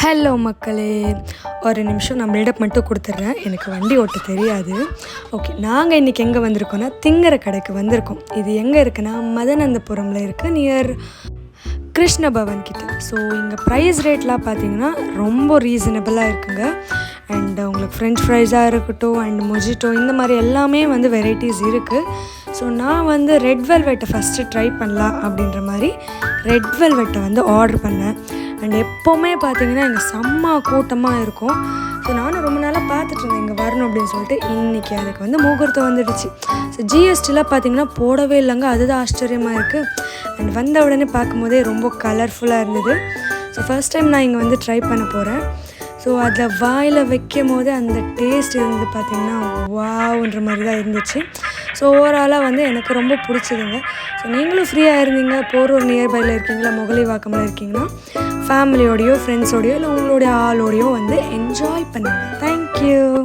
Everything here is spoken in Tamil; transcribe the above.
ஹலோ மக்களே, ஒரு நிமிஷம் நான் பில்டப் மட்டும் கொடுத்துட்றேன். எனக்கு வண்டி ஓட்ட தெரியாது. ஓகே, நாங்கள் இன்றைக்கி எங்கே வந்திருக்கோன்னா திங்கிற கடைக்கு வந்திருக்கோம். இது எங்கே இருக்குன்னா மதனந்தபுரமில் இருக்குது, நியர் கிருஷ்ண பவன் கிட்ட. ஸோ இங்கே ப்ரைஸ் ரேட்லாம் பார்த்தீங்கன்னா ரொம்ப ரீசனபிளாக இருக்குங்க. அண்ட் உங்களுக்கு ஃப்ரெஞ்ச் ஃப்ரைஸாக இருக்கட்டும் அண்ட் மொஜிட்டோ இந்த மாதிரி எல்லாமே வந்து வெரைட்டிஸ் இருக்குது. ஸோ நான் வந்து ரெட் வெல்வெட்டை ஃபஸ்ட்டு ட்ரை பண்ணலாம் அப்படின்ற மாதிரி ரெட் வெல்வெட்டை வந்து ஆர்டர் பண்ணேன். அண்ட் எப்போவுமே பார்த்தீங்கன்னா இங்கே செம்ம கூட்டமாக இருக்கும். ஸோ நானும் ரொம்ப நாளாக பார்த்துட்டு இருந்தேன் இங்கே வரணும் அப்படின்னு சொல்லிட்டு. இன்றைக்கி அதுக்கு வந்து முகூர்த்தம் வந்துடுச்சு. ஸோ ஜிஎஸ்டிலாம் பார்த்தீங்கன்னா போடவே இல்லைங்க, அதுதான் ஆச்சரியமாக இருக்குது. அண்ட் வந்த உடனே பார்க்கும்போதே ரொம்ப கலர்ஃபுல்லாக இருந்தது. ஸோ ஃபர்ஸ்ட் டைம் நான் இங்கே வந்து ட்ரை பண்ண போகிறேன். ஸோ அதில் வாயில் வைக்கும் போது அந்த டேஸ்ட் இருந்து பார்த்திங்கன்னா வாவ்ன்ற மாதிரி தான் இருந்துச்சு. ஸோ ஓவராலாக வந்து எனக்கு ரொம்ப பிடிச்சதுங்க. ஸோ நீங்களும் ஃப்ரீயாக இருந்தீங்க, போரூர் நியர்பையில் இருக்கீங்களா, முகலிவாக்கமில் இருக்கீங்கன்னா ஃபேமிலியோடையோ ஃப்ரெண்ட்ஸோடையோ இல்லை உங்களுடைய ஆளோடையோ வந்து என்ஜாய் பண்ணுங்கள். தேங்க்யூ.